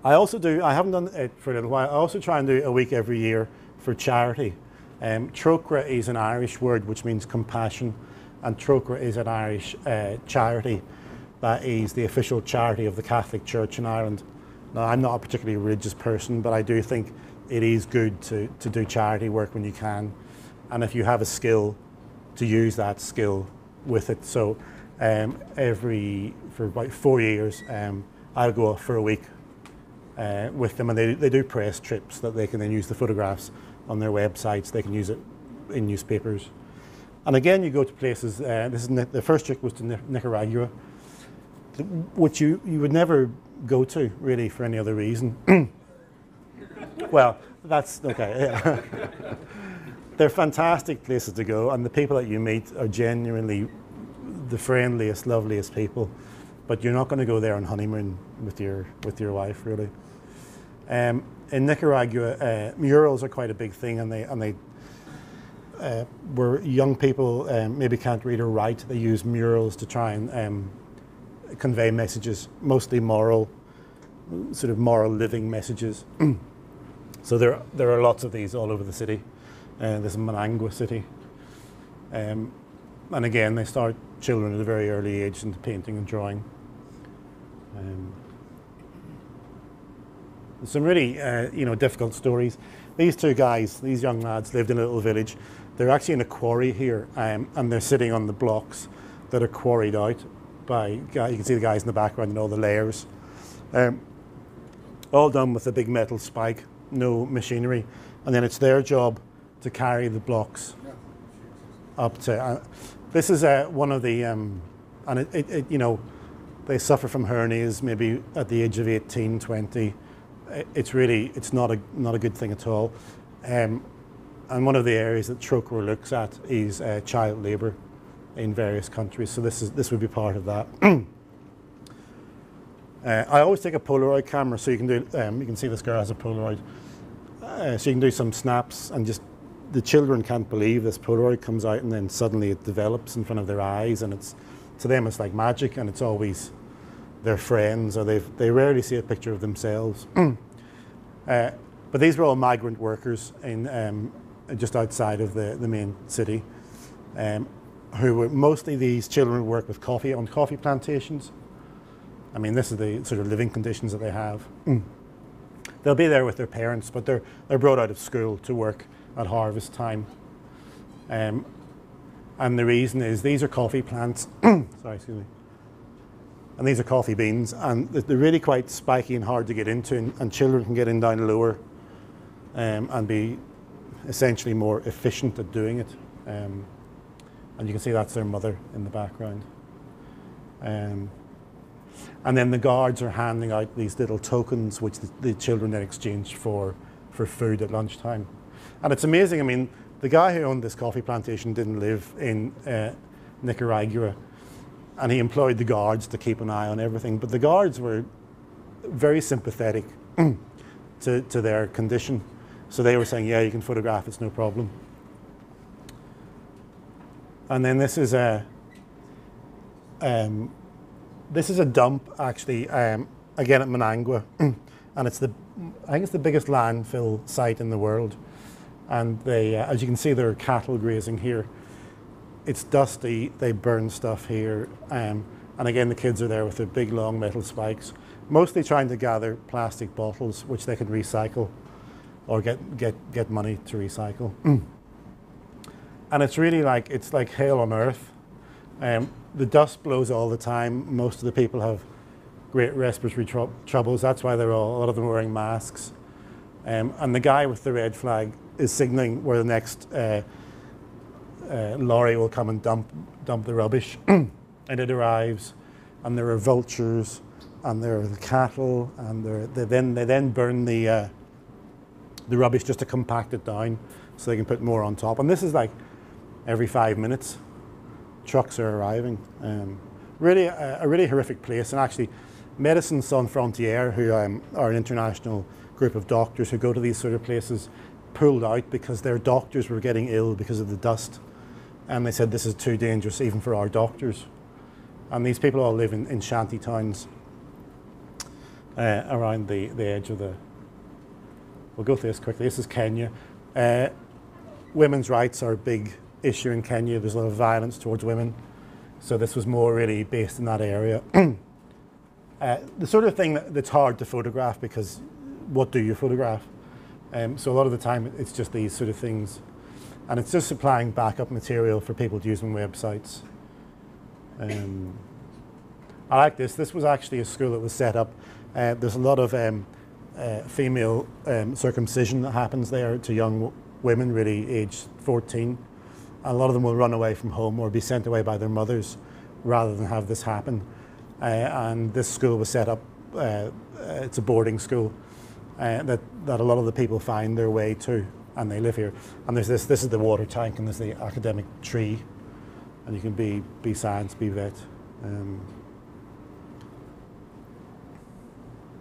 I also do, I haven't done it for a little while, I also try and do a week every year for charity. Trócaire is an Irish word which means compassion, and Trócaire is an Irish charity that is the official charity of the Catholic Church in Ireland. Now, I'm not a particularly religious person, but I do think it is good to do charity work when you can, and if you have a skill, to use that skill with it. So for about 4 years, I'll go off for a week with them, and they do press trips that they can then use the photographs on their websites. They can use it in newspapers. And again, you go to places, the first trip was to Nicaragua, which you would never go to really for any other reason. Well, that's okay. Yeah. They're fantastic places to go, and the people that you meet are genuinely the friendliest, loveliest people. But you're not going to go there on honeymoon with your wife, really. In Nicaragua, murals are quite a big thing, and they where young people maybe can't read or write, they use murals to try and convey messages, mostly moral living messages. So there are lots of these all over the city. There's Managua city, and again they start children at a very early age into painting and drawing. Some really difficult stories. These two guys, these young lads, lived in a little village. They're actually in a quarry here, and they're sitting on the blocks that are quarried out by, you can see the guys in the background and all the layers. All done with a big metal spike, no machinery. And then it's their job to carry the blocks up to, this is one of the, and they suffer from hernias maybe at the age of 18, 20. It's not a good thing at all. And one of the areas that Trócaire looks at is child labour in various countries. So this would be part of that. I always take a Polaroid camera, so you can do. You can see this girl has a Polaroid, so you can do some snaps, and just the children can't believe this Polaroid comes out, and then suddenly it develops in front of their eyes, and to them it's like magic, and it's always their friends, or they rarely see a picture of themselves. But these were all migrant workers in just outside of the main city, who were mostly, these children work with coffee on coffee plantations. I mean, this is the sort of living conditions that they have. They'll be there with their parents, but they're brought out of school to work at harvest time. And the reason is these are coffee plants. Sorry, excuse me. And these are coffee beans, and they're really quite spiky and hard to get into, and children can get in down lower and be essentially more efficient at doing it. And you can see that's their mother in the background. And then the guards are handing out these little tokens which the children then exchange for food at lunchtime. And it's amazing, I mean, the guy who owned this coffee plantation didn't live in Nicaragua, and he employed the guards to keep an eye on everything. But the guards were very sympathetic to their condition. So they were saying, yeah, you can photograph, it's no problem. And then this is a dump, actually, again at Managua, and I think it's the biggest landfill site in the world. And they, as you can see, there are cattle grazing here. It's dusty, they burn stuff here, and again the kids are there with their big long metal spikes, mostly trying to gather plastic bottles which they can recycle or get money to recycle. And it's really it's like hell on earth. The dust blows all the time. Most of the people have great respiratory troubles. That's why a lot of them are wearing masks. And the guy with the red flag is signalling where the next lorry will come and dump the rubbish. And it arrives, and there are vultures, and there are the cattle, and they then burn the rubbish just to compact it down so they can put more on top. And this is like every 5 minutes. Trucks are arriving. Really a really horrific place. And actually, Médecins Sans Frontières, who are an international group of doctors who go to these sort of places, pulled out because their doctors were getting ill because of the dust. And they said, this is too dangerous even for our doctors. And these people all live in shanty towns. around the edge of the. We'll go through this quickly. This is Kenya. Women's rights are a big issue in Kenya. There's a lot of violence towards women. So this was more really based in that area. The sort of thing that's hard to photograph, because what do you photograph? So a lot of the time it's just these sort of things. And it's just supplying backup material for people to use on websites. I like this. This was actually a school that was set up. There's a lot of female circumcision that happens there to young women, really aged 14. A lot of them will run away from home or be sent away by their mothers rather than have this happen. And this school was set up, it's a boarding school that a lot of the people find their way to, and they live here. And there's this is the water tank, and there's the academic tree, and you can be science, be vet.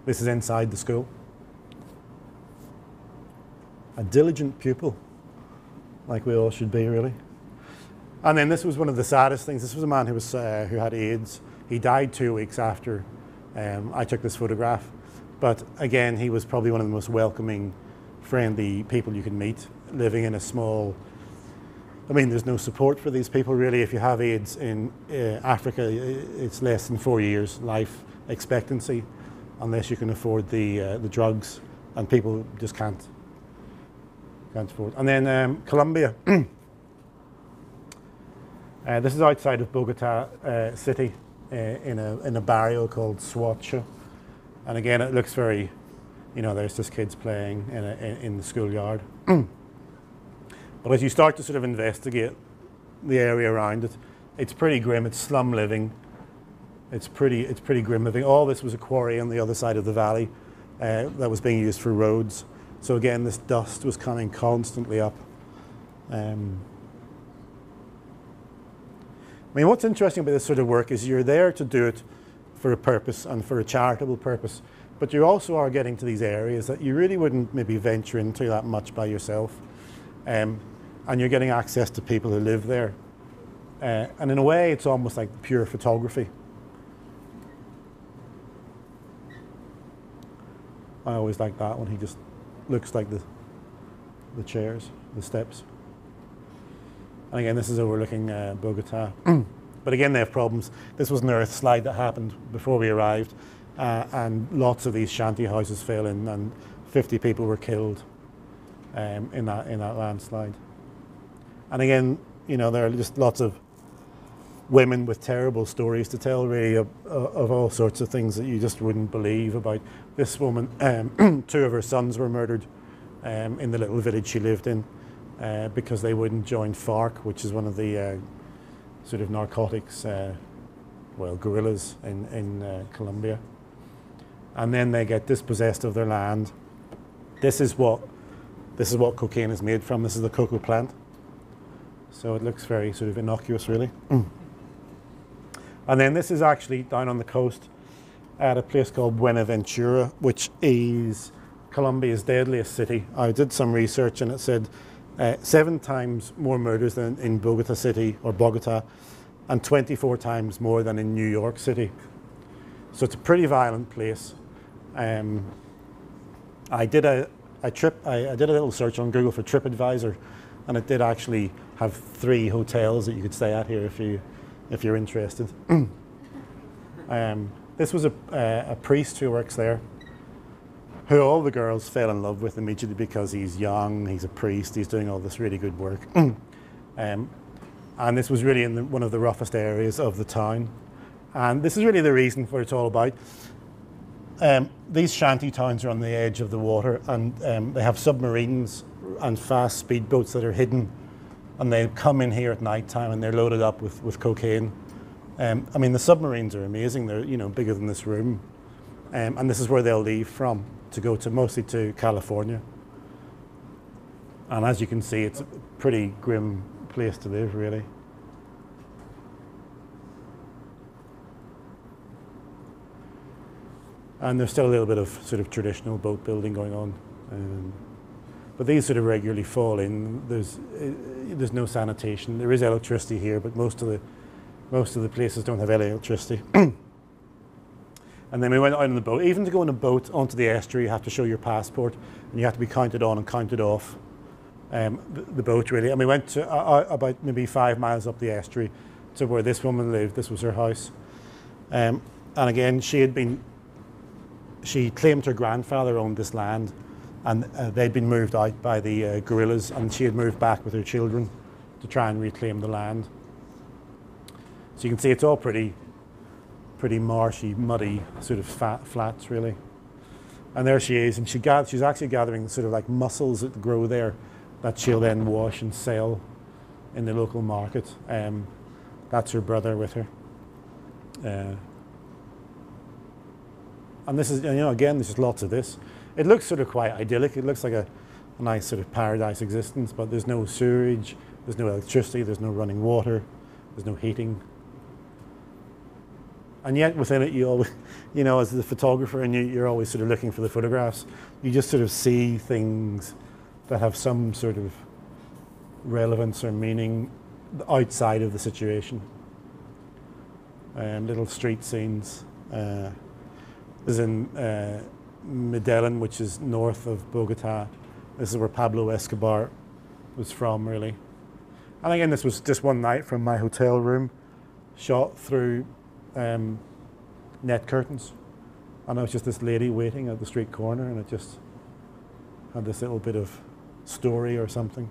This is inside the school. A diligent pupil, like we all should be, really. And then this was one of the saddest things. This was a man who had AIDS. He died 2 weeks after I took this photograph. But again, he was probably one of the most welcoming, friendly people you can meet, living in a small. I mean, there's no support for these people, really. If you have AIDS in Africa, it's less than 4 years life expectancy, unless you can afford the drugs, and people just can't afford. And then Colombia. This is outside of Bogota city, in a barrio called Suacha, and again it looks very, there's just kids playing in the schoolyard. But as you start to sort of investigate the area around it, it's pretty grim. It's slum living. It's pretty grim living. All this was a quarry on the other side of the valley that was being used for roads. So again, this dust was coming constantly up. I mean, what's interesting about this sort of work is you're there to do it for a purpose and for a charitable purpose, but you also are getting to these areas that you really wouldn't maybe venture into that much by yourself. And you're getting access to people who live there. And in a way, it's almost like pure photography. I always like that one. He just looks like the chairs, the steps. And again, this is overlooking Bogota. But again, they have problems. This was an earth slide that happened before we arrived, and lots of these shanty houses fell in, and 50 people were killed in that landslide. And again, there are just lots of women with terrible stories to tell, really, of all sorts of things that you just wouldn't believe about. This woman, 2 of her sons were murdered in the little village she lived in because they wouldn't join FARC, which is one of the sort of narcotics, guerrillas in Colombia. And then they get dispossessed of their land. This is what cocaine is made from. This is the cocoa plant. So it looks very sort of innocuous, really. And then this is actually down on the coast at a place called Buenaventura, which is Colombia's deadliest city. I did some research and it said 7 times more murders than in Bogota City or Bogota, and 24 times more than in New York City. So it's a pretty violent place. I did a little search on Google for TripAdvisor, and it did actually have 3 hotels that you could stay at here if you're interested. This was a priest who works there, who all the girls fell in love with immediately because he's young, he's a priest, he's doing all this really good work. And this was really in one of the roughest areas of the town. And this is really the reason for what it's all about. These shanty towns are on the edge of the water, and they have submarines and fast speedboats that are hidden, and they come in here at night time and they're loaded up with cocaine. I mean, the submarines are amazing. They're bigger than this room, and this is where they'll leave from to go to mostly to California. And as you can see, it's a pretty grim place to live, really. And there's still a little bit of sort of traditional boat building going on. But these sort of regularly fall in. There's no sanitation. There is electricity here, but most of the places don't have any electricity. And then we went out on the boat. Even to go on a boat onto the estuary, you have to show your passport, and you have to be counted on and counted off the boat, really. And we went to about maybe 5 miles up the estuary to where this woman lived. This was her house. And again, she claimed her grandfather owned this land, and they'd been moved out by the guerrillas, and she had moved back with her children to try and reclaim the land. So you can see it's all pretty marshy, muddy, sort of flats, really. And there she is, and she's actually gathering sort of like mussels that grow there that she'll then wash and sell in the local market. That's her brother with her. And this is, again, there's just lots of this. It looks sort of quite idyllic. It looks like a nice sort of paradise existence, but there's no sewerage, there's no electricity, there's no running water, there's no heating. And yet within it, you always, as the photographer, and you're always sort of looking for the photographs, you just sort of see things that have some sort of relevance or meaning outside of the situation. Little street scenes. This is in Medellin, which is north of Bogota. This is where Pablo Escobar was from, really. And again, this was just one night from my hotel room, shot through net curtains. And there was just this lady waiting at the street corner, and it just had this little bit of story or something.